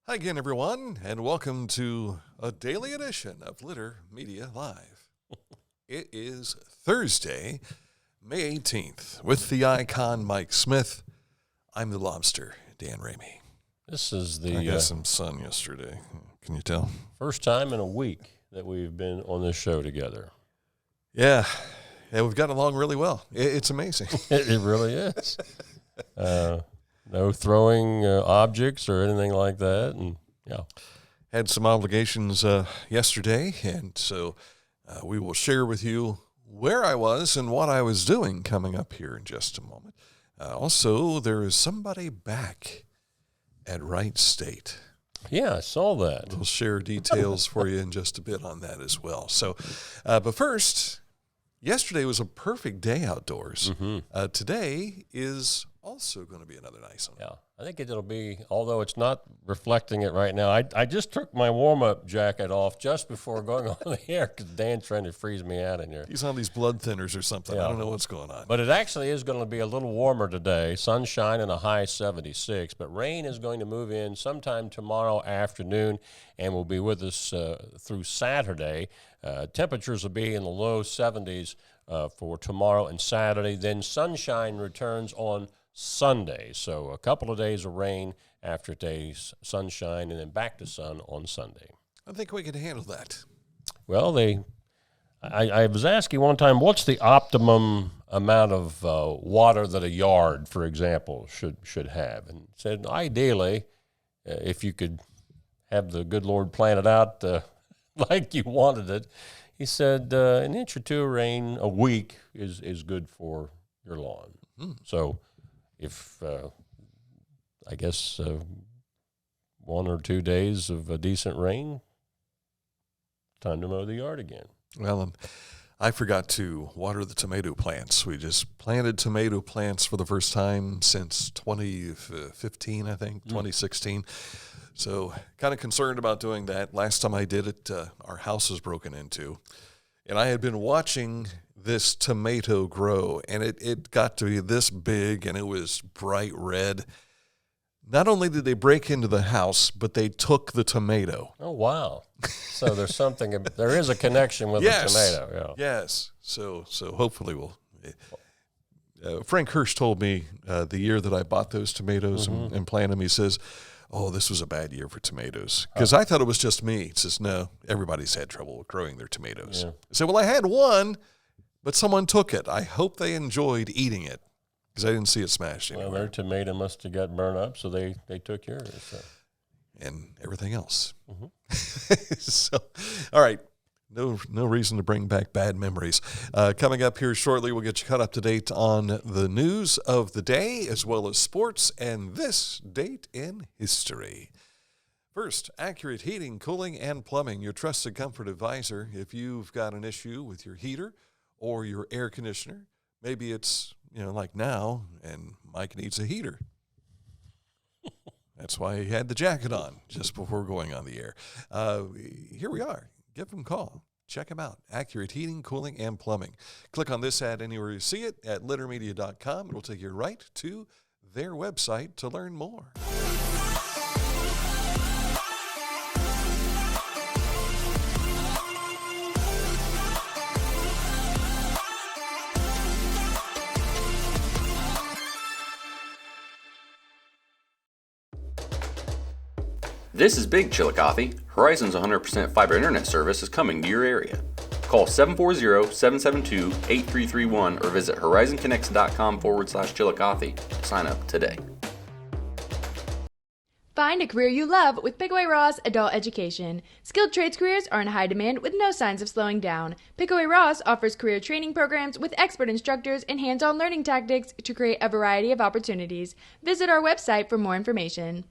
Hi again, everyone, and welcome to a daily edition of Litter Media Live. It is Thursday, May 18th, with the icon Mike Smith. I'm the lobster, Dan Ramey. This is I the got some sun yesterday. Can you tell? first time in a week that we've been on this show together. Yeah, we've gotten along really well. It's amazing. It really is. No throwing objects or anything like that. And yeah, Had some obligations yesterday, and so we will share with you where I was and what I was doing coming up here in just a moment. Also, there is somebody back at Wright State. yeah, I saw that. We'll share details for you in just a bit on that as well. So, but first, yesterday was a perfect day outdoors. Mm-hmm. Today is also going to be another nice one. Yeah, I think it'll be, although it's not reflecting it right now. I just took my warm-up jacket off just before going on the air because Dan's trying to freeze me out in here. He's on these blood thinners or something. Yeah. I don't know what's going on. But it actually is going to be a little warmer today. Sunshine and a high 76, but rain is going to move in sometime tomorrow afternoon and will be with us through Saturday. Temperatures will be in the low 70s for tomorrow and Saturday. Then sunshine returns on Sunday. So a couple of days of rain after today's sunshine and then back to sun on Sunday. I think we can handle that. Well, I was asking one time, what's the optimum amount of water that a yard, for example, should have? And said, ideally, if you could have the good Lord plan it out like you wanted it, he said an inch or two of rain a week is good for your lawn. So if, I guess, 1 or 2 days of decent rain, time to mow the yard again. Well, I forgot to water the tomato plants. We just planted tomato plants for the first time since 2015, I think, 2016. So kind of concerned about doing that. Last time I did it, our house was broken into. And I had been watching this tomato grow, and it got to be this big, and it was bright red. Not only did they break into the house, but they took the tomato. Oh, wow. So there is a connection with the tomato. Yeah. Yes. So hopefully we'll. Frank Hirsch told me the year that I bought those tomatoes and planted them, he says, "Oh, this was a bad year for tomatoes." Because I thought it was just me. He says, "No, everybody's had trouble with growing their tomatoes." Yeah. I said, "Well, I had one, but someone took it. I hope they enjoyed eating it because I didn't see it smashed anywhere." Well, their tomato must have got burned up, so they took yours. So. And everything else. So, all right. No reason to bring back bad memories. Coming up here shortly, we'll get you caught up to date on the news of the day, as well as sports and this date in history. First, Accurate Heating, Cooling, and Plumbing, your trusted comfort advisor. If you've got an issue with your heater or your air conditioner, maybe it's, like now, and Mike needs a heater. That's why he had the jacket on just before going on the air. Here we are. Give them a call. Check them out. Accurate Heating, Cooling, and Plumbing. Click on this ad anywhere you see it at littermedia.com. It will take you right to their website to learn more. This is Big Chillicothe. Horizon's 100% fiber internet service is coming to your area. Call 740-772-8331 or visit horizonconnects.com/Chillicothe to sign up today. Find a career you love with Pickaway Ross Adult Education. Skilled trades careers are in high demand with no signs of slowing down. Pickaway Ross offers career training programs with expert instructors and hands-on learning tactics to create a variety of opportunities. Visit our website for more information.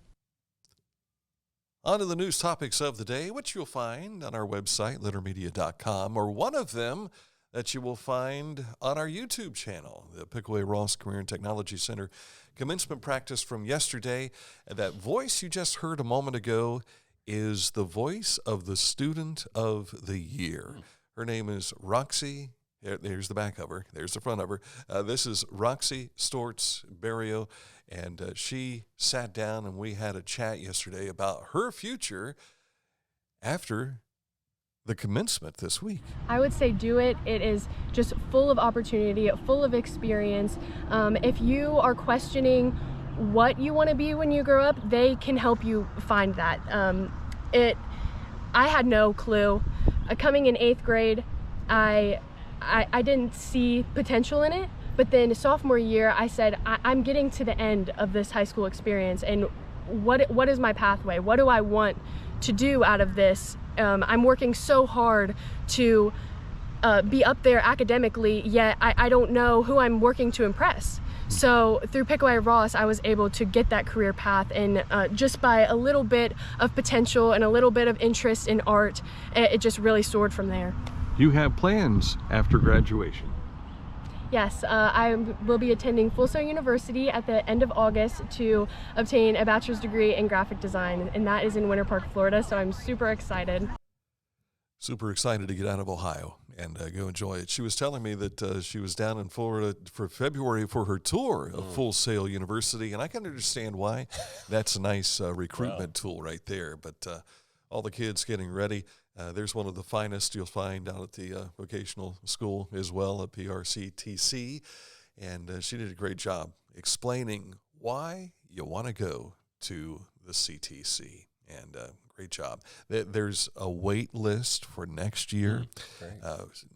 On to the news topics of the day, which you'll find on our website, littermedia.com, or one of them that you will find on our YouTube channel, the Pickaway Ross Career and Technology Center commencement practice from yesterday. And that voice you just heard a moment ago is the voice of the Student of the Year. Her name is Roxy. There's the back of her. There's the front of her. This is Roxy Stortz Barrio, And she sat down and we had a chat yesterday about her future after the commencement this week. I would say do it. It is just full of opportunity, full of experience. If you are questioning what you want to be when you grow up, they can help you find that. I had no clue. Coming in 8th grade, I didn't see potential in it. But then sophomore year, I said, I'm getting to the end of this high school experience, and what is my pathway? What do I want to do out of this? I'm working so hard to be up there academically, yet I don't know who I'm working to impress. So through Pickaway Ross, I was able to get that career path, and just by a little bit of potential and a little bit of interest in art, it just really soared from there. You have plans after graduation? Yes, I will be attending Full Sail University at the end of August to obtain a bachelor's degree in graphic design, and that is in Winter Park, Florida, so I'm super excited. Super excited to get out of Ohio and go enjoy it. She was telling me that she was down in Florida for February for her tour of Full Sail University, and I can understand why. That's a nice recruitment tool right there, but all the kids getting ready. There's one of the finest you'll find out at the vocational school as well at PRCTC, and she did a great job explaining why you want to go to the CTC, and great job. There's a wait list for next year.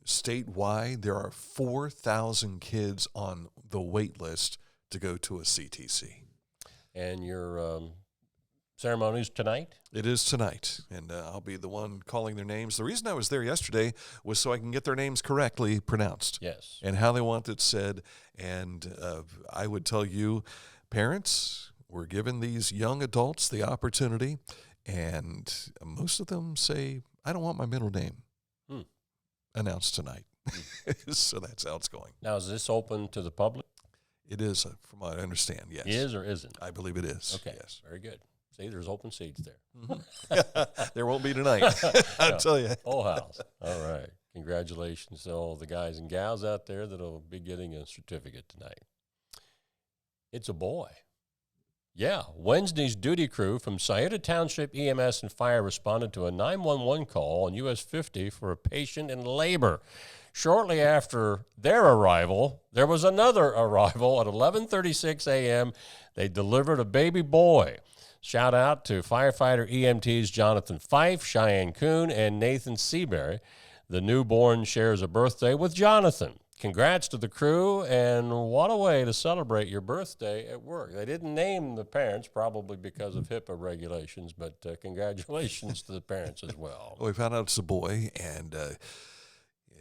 Statewide, there are 4,000 kids on the wait list to go to a CTC. And your ceremony's tonight? It is tonight, and I'll be the one calling their names. The reason I was there yesterday was so I can get their names correctly pronounced. Yes. And how they want it said. And I would tell you, parents, we're giving these young adults the opportunity, and most of them say, I don't want my middle name announced tonight. So that's how it's going. Now, is this open to the public? It is, from what I understand, yes. Is or isn't? I believe it is. Okay, yes. Very good. See, there's open seats there. There won't be tonight, I'll tell you. Full house. All right. Congratulations to all the guys and gals out there that will be getting a certificate tonight. It's a boy. Yeah, Wednesday's duty crew from Scioto Township EMS and Fire responded to a 911 call on US 50 for a patient in labor. Shortly after their arrival, there was another arrival at 11:36 a.m. They delivered a baby boy. Shout out to firefighter EMTs Jonathan Fife, Cheyenne Kuhn, and Nathan Seabury. The newborn shares a birthday with Jonathan. Congrats to the crew, and what a way to celebrate your birthday at work. They didn't name the parents, probably because of HIPAA regulations, but congratulations to the parents as well. Well, we found out it's a boy, and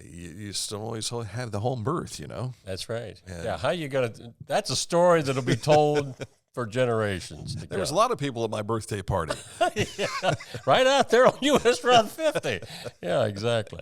you still always have the home birth, you know. That's right. Yeah, how you going to – that's a story that'll be told for generations to There was a come. lot of people at my birthday party. Yeah, right out there on US Route 50. Yeah, exactly.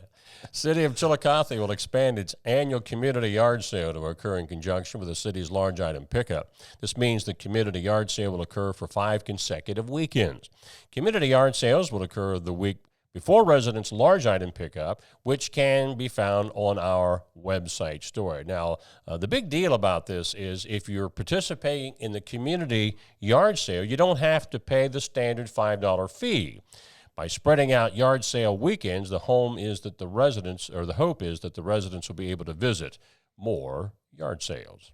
City of Chillicothe will expand its annual community yard sale to occur in conjunction with the city's large item pickup. This means the community yard sale will occur for 5 consecutive weekends. Community yard sales will occur the week before residents' large item pickup, which can be found on our website story. Now, the big deal about this is if you're participating in the community yard sale, you don't have to pay the standard $5 fee. By spreading out yard sale weekends, the hope is that the residents will be able to visit more yard sales.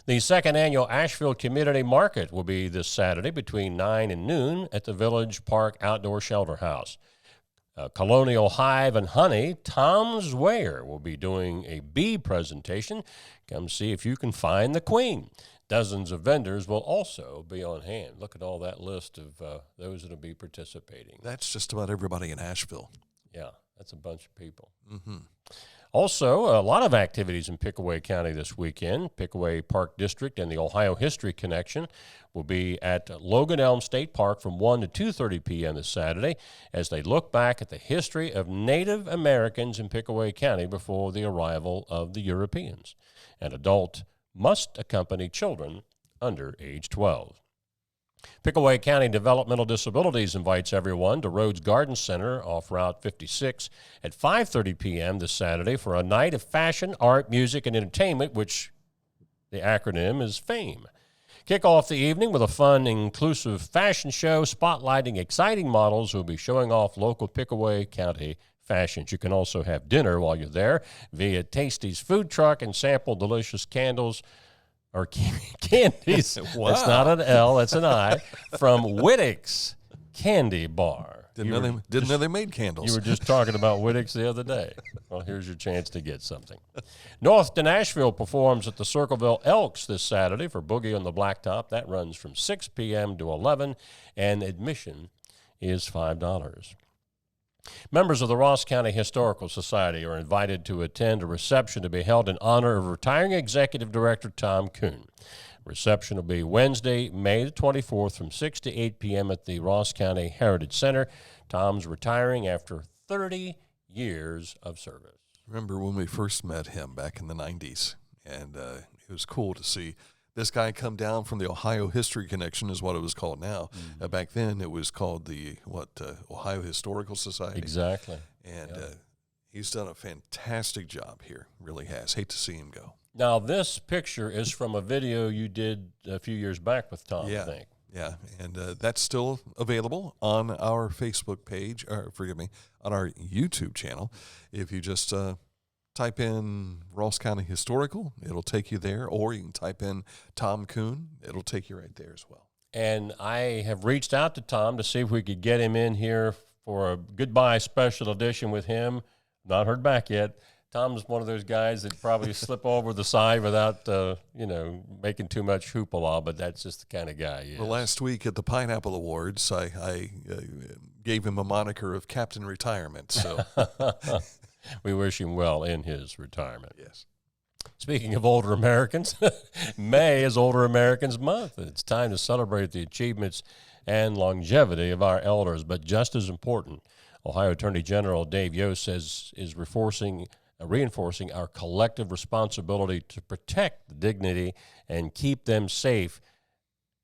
The second annual Asheville Community Market will be this Saturday between 9 and noon at the Village Park Outdoor Shelter House. Colonial Hive and Honey, Tom's Weir, will be doing a bee presentation. Come see if you can find the queen. Dozens of vendors will also be on hand. Look at all that list of those that will be participating. That's just about everybody in Asheville. Yeah, that's a bunch of people. Mm-hmm. Also, a lot of activities in Pickaway County this weekend. Pickaway Park District and the Ohio History Connection will be at Logan Elm State Park from 1 to 2:30 p.m. this Saturday as they look back at the history of Native Americans in Pickaway County before the arrival of the Europeans. An adult must accompany children under age 12. Pickaway County Developmental Disabilities invites everyone to Rhodes Garden Center off Route 56 at 5:30 p.m. this Saturday for a night of fashion, art, music, and entertainment, which the acronym is FAME. Kick off the evening with a fun, inclusive fashion show spotlighting exciting models who will be showing off local Pickaway County fashions. You can also have dinner while you're there via Tasty's food truck and sample delicious candles or candies. Wow. That's not an L, that's an I, from Whittick's Candy Bar. Didn't know they made candles. You were just talking about Whittick's the other day. Well, here's your chance to get something. North to Nashville performs at the Circleville Elks this Saturday for Boogie on the Blacktop. That runs from 6 p.m. to 11, and admission is $5. Members of the Ross County Historical Society are invited to attend a reception to be held in honor of retiring Executive Director Tom Kuhn. Reception will be Wednesday, May the 24th from 6 to 8 p.m. at the Ross County Heritage Center. Tom's retiring after 30 years of service. Remember when we first met him back in the 90s, and it was cool to see this guy come down from the Ohio History Connection is what it was called now. Back then it was called the, Ohio Historical Society. Exactly. And he's done a fantastic job here, really has. Hate to see him go. Now, this picture is from a video you did a few years back with Tom, Yeah. I think. Yeah, and that's still available on our Facebook page, or on our YouTube channel. If you just type in Ross County Historical, it'll take you there, or you can type in Tom Kuhn. It'll take you right there as well. And I have reached out to Tom to see if we could get him in here for a goodbye special edition with him. Not heard back yet. Tom's one of those guys that probably slip over the side without, making too much hoopla, but that's just the kind of guy he is. Well, last week at the Pineapple Awards, I gave him a moniker of Captain Retirement. So we wish him well in his retirement. yes. Speaking of older Americans, May is Older Americans Month. It's time to celebrate the achievements and longevity of our elders, but just as important, Ohio Attorney General Dave Yost says is reinforcing our collective responsibility to protect the dignity and keep them safe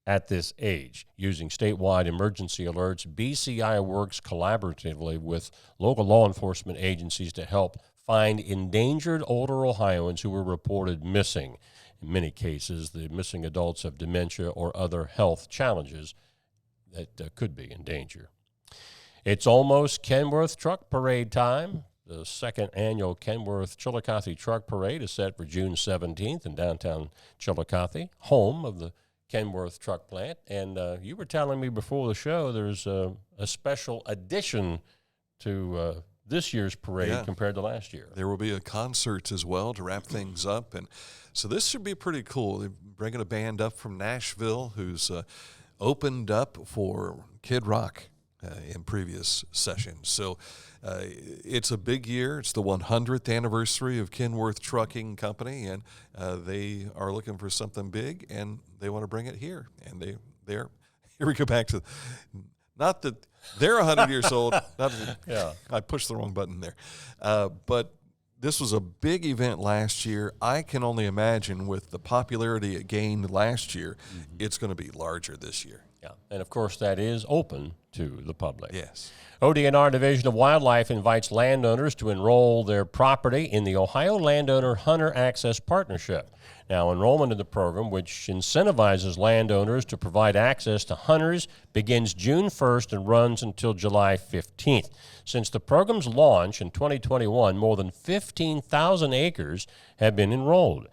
at this age. Using statewide emergency alerts, BCI works collaboratively with local law enforcement agencies to help find endangered older Ohioans who were reported missing. In many cases, the missing adults have dementia or other health challenges that could be in danger. It's almost Kenworth Truck Parade time. The second annual Kenworth Chillicothe Truck Parade is set for June 17th in downtown Chillicothe, home of the Kenworth Truck Plant. And you were telling me before the show there's a special addition to this year's parade compared to last year. There will be a concert as well to wrap things up. And so this should be pretty cool. They're bringing a band up from Nashville who's opened up for Kid Rock in previous sessions. So it's a big year. It's the 100th anniversary of Kenworth Trucking Company, and they are looking for something big, and they want to bring it here. And they're here we go back to, not that they're 100 years old. Not that, I pushed the wrong button there. But this was a big event last year. I can only imagine with the popularity it gained last year, it's going to be larger this year. Yeah, and of course that is open to the public. Yes. ODNR Division of Wildlife invites landowners to enroll their property in the Ohio Landowner Hunter Access Partnership. Now, enrollment in the program, which incentivizes landowners to provide access to hunters, begins June 1st and runs until July 15th. Since the program's launch in 2021, more than 15,000 acres have been enrolled.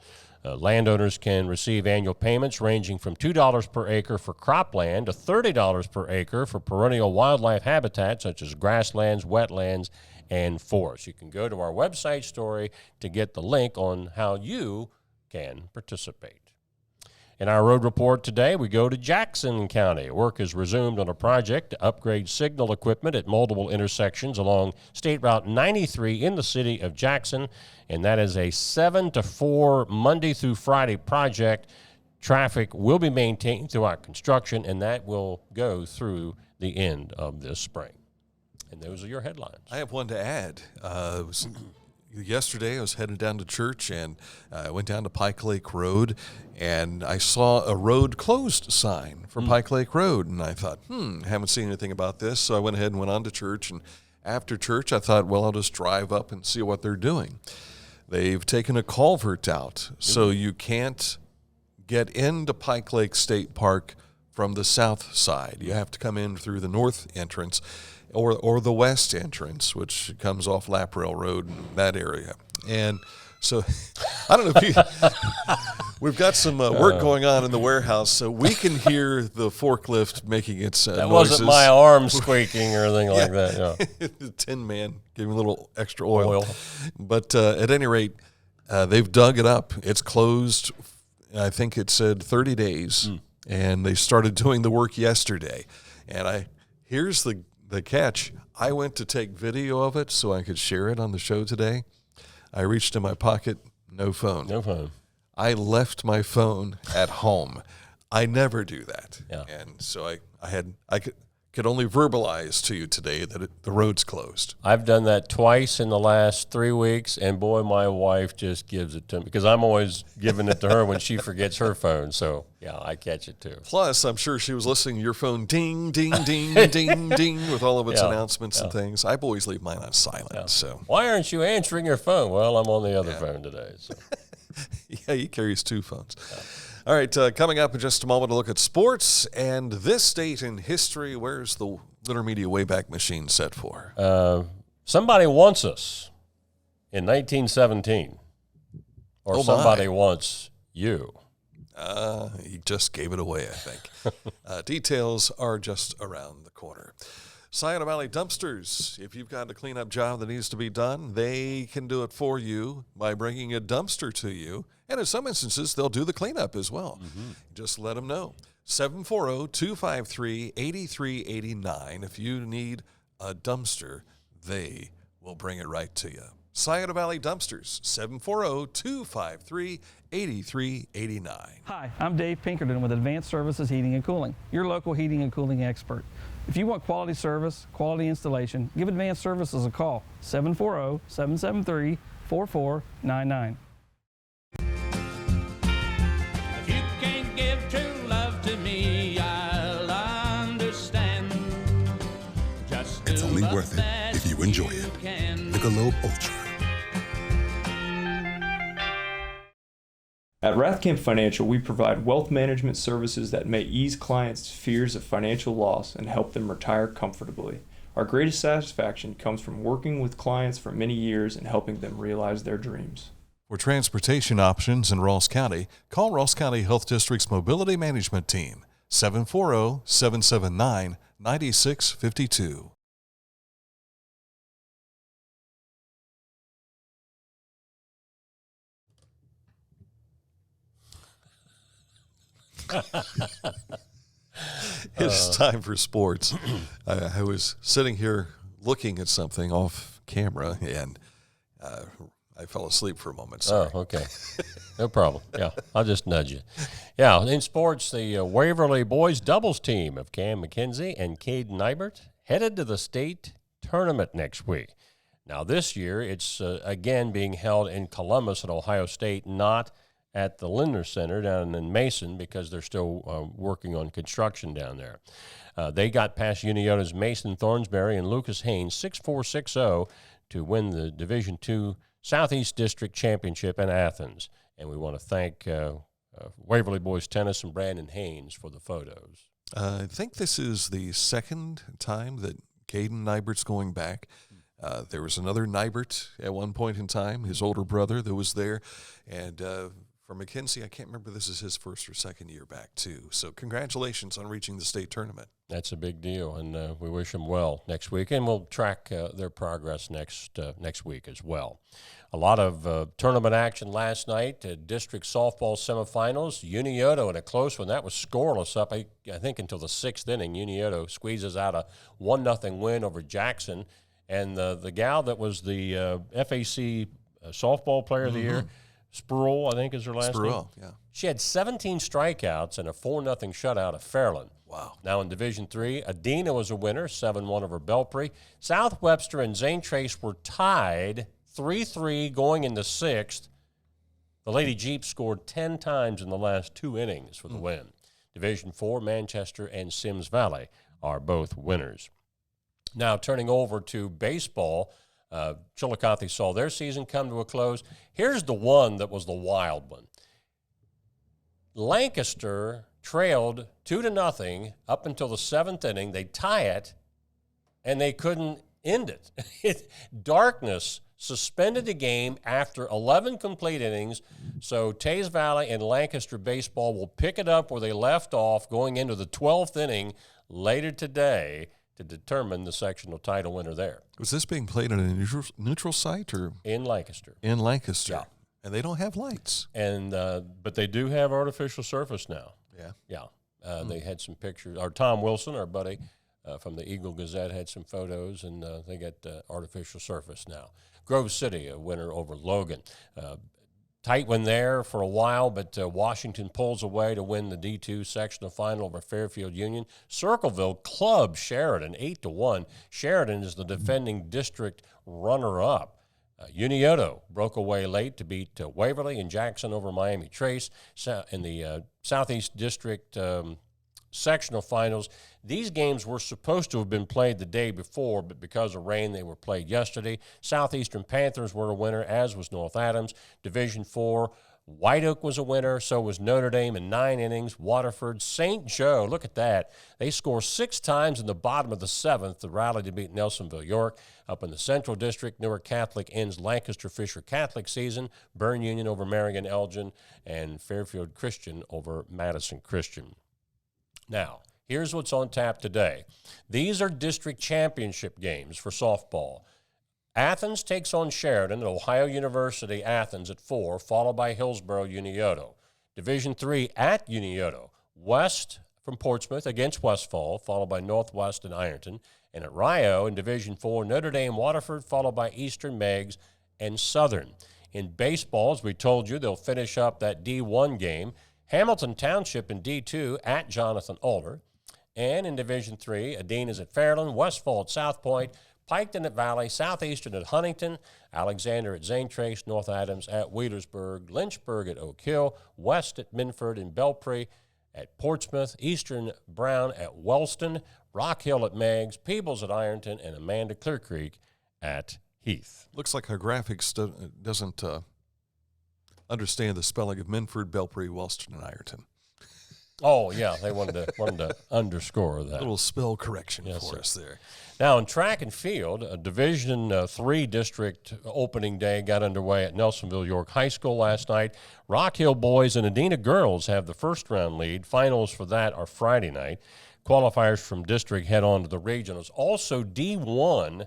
Landowners can receive annual payments ranging from $2 per acre for cropland to $30 per acre for perennial wildlife habitat such as grasslands, wetlands, and forests. You can go to our website story to get the link on how you can participate. In our road report today, we go to Jackson County. Work is resumed on a project to upgrade signal equipment at multiple intersections along State Route 93 in the city of Jackson, and that is a 7 to 4 Monday through Friday project. Traffic will be maintained throughout construction, and that will go through the end of this spring. And those are your headlines. I have one to add. Yesterday, I was headed down to church, and I went down to Pike Lake Road, and I saw a road closed sign for Pike Lake Road, and I thought, haven't seen anything about this, so I went ahead and went on to church, and after church, I thought, well, I'll just drive up and see what they're doing. They've taken a culvert out, so you can't get into Pike Lake State Park from the south side. You have to come in through the north entrance or the west entrance, which comes off Laprell Road, that area. And so I don't know if you we've got some work going on in the warehouse, so we can hear the forklift making its that noises. wasn't my arm squeaking or anything like that. Yeah. The Tin Man gave him a little extra oil. But at any rate, they've dug it up. It's closed, I think it said 30 days, and they started doing the work yesterday. And here's the catch. I went to take video of it so I could share it on the show today. I reached in my pocket, no phone. No phone. I left my phone at home. I never do that. Yeah. And so I could only verbalize to you today that the road's closed. I've done that twice in the last 3 weeks, and boy, my wife just gives it to me because I'm always giving it to her when she forgets her phone. So, yeah, I catch it too. Plus, I'm sure she was listening to your phone ding, ding, ding, ding, ding with all of its Yeah. announcements and things. I always leave mine on silent. So Why aren't you answering your phone? Well, I'm on the other phone today. So. yeah, he carries two phones. All right, coming up in just a moment, a look at sports and this date in history. Where's the Winter Media Wayback Machine set for? Somebody wants us in 1917, or Oh, my. somebody wants you. He just gave it away, I think. Details are just around the corner. Scioto Valley Dumpsters, if you've got a cleanup job that needs to be done, they can do it for you by bringing a dumpster to you. And in some instances, they'll do the cleanup as well. Just let them know. 740-253-8389. If you need a dumpster, they will bring it right to you. Scioto Valley Dumpsters, 740-253-8389. Hi, I'm Dave Pinkerton with Advanced Services Heating and Cooling, your local heating and cooling expert. If you want quality service, quality installation, give Advanced Services a call, 740-773-4499. If you can't give true love to me, I'll understand. Just It's only worth it if you enjoy it. Michelob Ultra. At Rathkamp Financial, we provide wealth management services that may ease clients' fears of financial loss and help them retire comfortably. Our greatest satisfaction comes from working with clients for many years and helping them realize their dreams. For transportation options in Ross County, call Ross County Health District's Mobility Management Team, 740-779-9652. It's time for sports. I was sitting here looking at something off camera, and I fell asleep for a moment. Sorry. Oh, okay. No problem. Yeah, I'll just nudge you. Yeah, in sports, the Waverly boys doubles team of Cam McKenzie and Caden Nybert headed to the state tournament next week. Now, this year, it's again being held in Columbus at Ohio State, not at the Lindner Center down in Mason because they're still working on construction down there. They got past Uniota's Mason Thornsberry and Lucas Haynes 6-4, 6-0 to win the Division II Southeast District Championship in Athens. And we want to thank Waverly Boys Tennis and Brandon Haynes for the photos. I think this is the second time that Caden Nybert's going back. There was another Nybert at one point in time, his older brother that was there. And for McKenzie, I can't remember, this is his first or second year back, too. So congratulations on reaching the state tournament. That's a big deal, and we wish them well next week, and we'll track their progress next week as well. A lot of tournament action last night, district softball semifinals. Unioto in a close one. That was scoreless up, I think, until the sixth inning. Unioto squeezes out a 1-0 win over Jackson, and the gal that was the FAC softball player of the year, Sproul, I think is her last name. Yeah. She had 17 strikeouts and a 4-0 shutout of Fairland. Wow. Now in Division III, Adina was a winner, 7-1 over Belpre. South Webster and Zane Trace were tied 3-3 going into sixth. The Lady Jeep scored 10 times in the last 2 innings for the win. Division IV, Manchester and Sims Valley are both winners. Now turning over to baseball, Chillicothe saw their season come to a close. Here's the one that was the wild one. Lancaster trailed 2-0 up until the 7th inning. They tie it, and they couldn't end it. Darkness suspended the game after 11 complete innings, so Tays Valley and Lancaster baseball will pick it up where they left off going into the 12th inning later today to determine the sectional title winner there. Was this being played at a neutral site or? In Lancaster. In Lancaster. Yeah. And they don't have lights. And but they do have artificial surface now. Yeah. Yeah. They had some pictures. Or Tom Wilson, our buddy from the Eagle Gazette, had some photos, and they got artificial surface now. Grove City, a winner over Logan. Tight one there for a while, but Washington pulls away to win the D2 sectional final over Fairfield Union. Circleville clubbed Sheridan 8-1. Sheridan is the defending district runner-up. Unioto broke away late to beat Waverly, and Jackson over Miami Trace in the Southeast District sectional finals. These games were supposed to have been played the day before, but because of rain, they were played yesterday. Southeastern Panthers were a winner, as was North Adams. Division IV, White Oak was a winner, so was Notre Dame in 9 innings. Waterford, St. Joe, look at that. They score 6 times in the bottom of the 7th to rally to beat Nelsonville York. Up in the Central District, Newark Catholic ends Lancaster Fisher Catholic season. Byrne Union over Marion Elgin, and Fairfield Christian over Madison Christian. Now, here's what's on tap today. These are district championship games for softball. Athens takes on Sheridan at Ohio University, Athens at 4, followed by Hillsborough, Unioto. Division III at Unioto. West from Portsmouth against Westfall, followed by Northwest and Ironton. And at Rio in Division IV, Notre Dame, Waterford, followed by Eastern Meigs and Southern. In baseball, as we told you, they'll finish up that D1 game. Hamilton Township in D2 at Jonathan Alder. And in Division III, Adine is at Fairland, Westfall at South Point, Piketon at Valley, Southeastern at Huntington, Alexander at Zane Trace, North Adams at Wheelersburg, Lynchburg at Oak Hill, West at Minford and Belpre at Portsmouth, Eastern Brown at Wellston, Rock Hill at Meigs, Peebles at Ironton, and Amanda Clear Creek at Heath. Looks like our graphics doesn't understand the spelling of Minford, Belpre, Wellston, and Ironton. Oh, yeah, they wanted to underscore that. A little spell correction Yes, for sir. us there. Now, in track and field, a Division III district opening day got underway at Nelsonville York High School last night. Rock Hill boys and Adina girls have the first-round lead. Finals for that are Friday night. Qualifiers from district head on to the regionals. Also, D1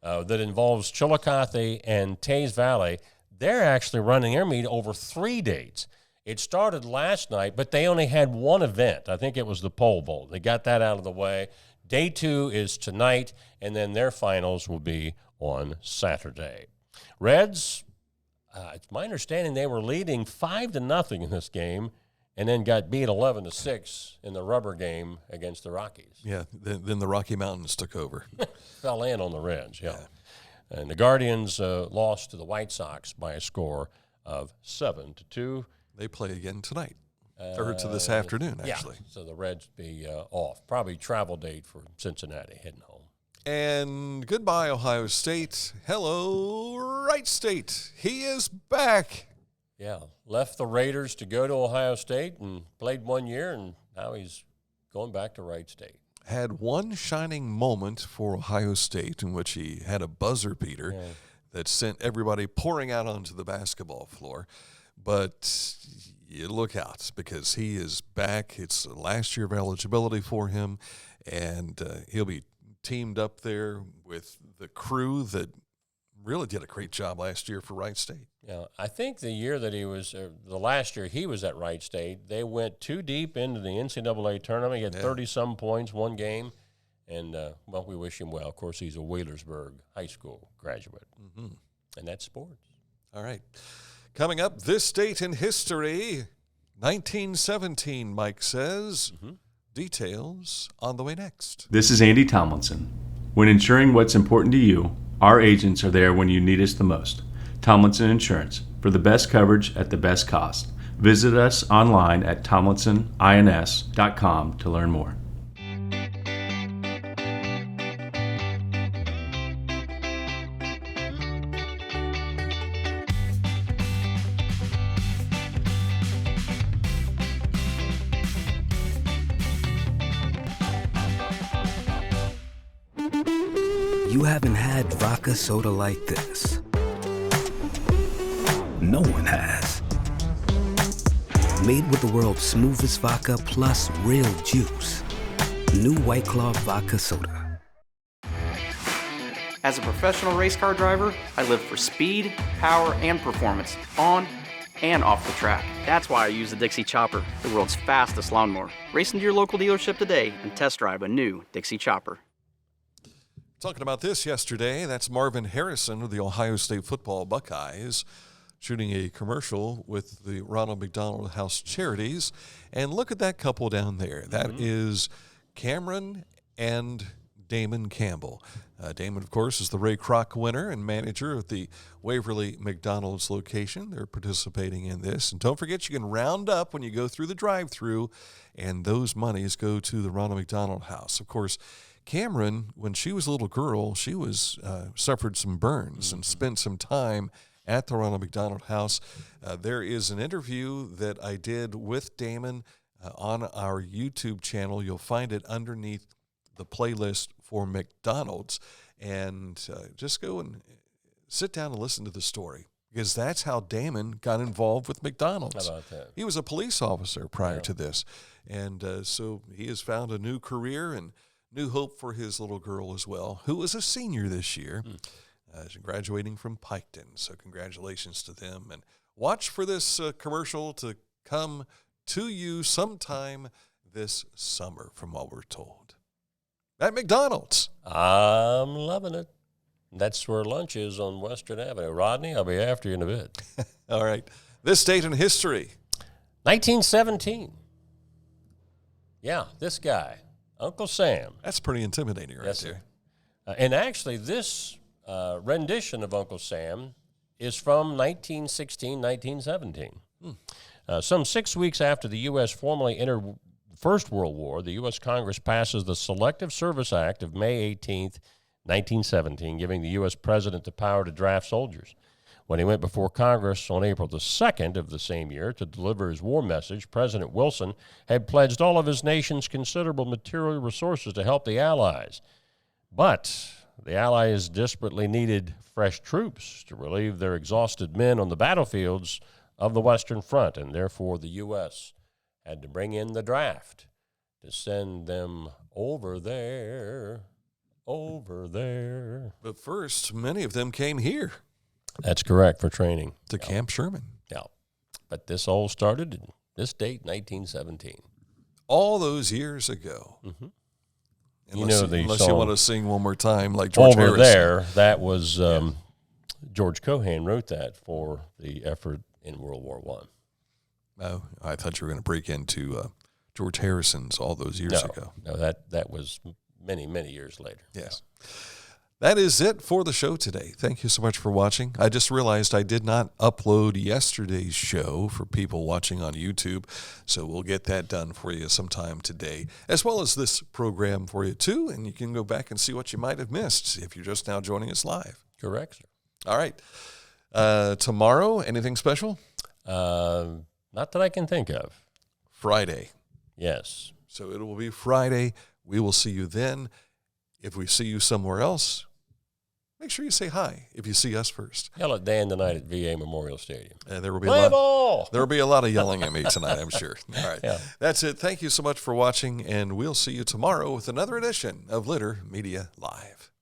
that involves Chillicothe and Tays Valley, they're actually running their meet over 3 dates. It started last night, but they only had one event. I think it was the pole vault. They got that out of the way. Day 2 is tonight, and then their finals will be on Saturday. Reds, it's my understanding they were leading 5-0 in this game, and then got beat 11-6 in the rubber game against the Rockies. Yeah, then the Rocky Mountains took over. Fell in on the Reds, yeah. And the Guardians lost to the White Sox by a score of 7-2. They play again tonight, or to this afternoon, actually. Yeah, so the Reds be off. Probably travel date for Cincinnati, heading home. And goodbye, Ohio State. Hello, Wright State. He is back. Yeah, left the Raiders to go to Ohio State and played 1 year, and now he's going back to Wright State. Had one shining moment for Ohio State in which he had a buzzer beater that sent everybody pouring out onto the basketball floor. But you look out, because he is back. It's the last year of eligibility for him, and he'll be teamed up there with the crew that really did a great job last year for Wright State. Yeah, I think the year that he was, the last year he was at Wright State, they went too deep into the NCAA tournament. He had 30-some points one game, and, well, we wish him well. Of course, he's a Wheelersburg High School graduate, and that's sports. All right. Coming up, this date in history, 1917, Mike says. Details on the way next. This is Andy Tomlinson. When insuring what's important to you, our agents are there when you need us the most. Tomlinson Insurance, for the best coverage at the best cost. Visit us online at tomlinsonins.com to learn more. you haven't had vodka soda like this. No one has. Made with the world's smoothest vodka plus real juice. New White Claw Vodka Soda. As a professional race car driver, I live for speed, power, and performance, on and off the track. That's why I use the Dixie Chopper, the world's fastest lawnmower. Race into your local dealership today and test drive a new Dixie Chopper. Talking about this yesterday, that's Marvin Harrison of the Ohio State football Buckeyes, shooting a commercial with the Ronald McDonald House Charities. And look at that couple down there. That is Cameron and Damon Campbell. Damon, of course, is the Ray Kroc winner and manager of the Waverly McDonald's location. They're participating in this. And don't forget, you can round up when you go through the drive-thru, and those monies go to the Ronald McDonald House. Of course, Cameron, when she was a little girl, she was suffered some burns and spent some time at the Ronald McDonald House. There is an interview that I did with Damon on our YouTube channel. You'll find it underneath the playlist for McDonald's, and just go and sit down and listen to the story, because that's how Damon got involved with McDonald's. How about that? He was a police officer prior to this, and so he has found a new career and new hope for his little girl as well, who is a senior this year. She's graduating from Piketon, so congratulations to them. And watch for this commercial to come to you sometime this summer, from what we're told. At McDonald's. I'm loving it. That's where lunch is on Western Avenue. Rodney, I'll be after you in a bit. All right. This date in history. 1917. Yeah, this guy, Uncle Sam. That's pretty intimidating right there. And actually, this rendition of Uncle Sam is from 1916, 1917. Some 6 weeks after the U.S. formally entered the First World War, the U.S. Congress passes the Selective Service Act of May 18th, 1917, giving the U.S. president the power to draft soldiers. When he went before Congress on April the 2nd of the same year to deliver his war message, President Wilson had pledged all of his nation's considerable material resources to help the Allies. But the Allies desperately needed fresh troops to relieve their exhausted men on the battlefields of the Western Front, and therefore the U.S. had to bring in the draft to send them over there. But first, many of them came here. That's correct, for training. To Camp Sherman. Yeah. But this all started in this date, 1917. All those years ago. Mm-hmm. Unless you want to sing one more time like George Over Harrison. There, that was George Cohan wrote that for the effort in World War I. Oh, I thought you were going to break into George Harrison's All Those Years Ago. No, that was many, many years later. Yes. That is it for the show today. Thank you so much for watching. I just realized I did not upload yesterday's show for people watching on YouTube, so we'll get that done for you sometime today, as well as this program for you too, and you can go back and see what you might have missed if you're just now joining us live. Correct, sir. All right. Tomorrow, anything special? Not that I can think of. Friday. Yes. So it will be Friday. We will see you then. If we see you somewhere else, make sure you say hi if you see us first. Yell at Dan tonight at VA Memorial Stadium. There will be There will be a lot of yelling at me tonight, I'm sure. All right. Yeah. That's it. Thank you so much for watching, and we'll see you tomorrow with another edition of Litter Media Live.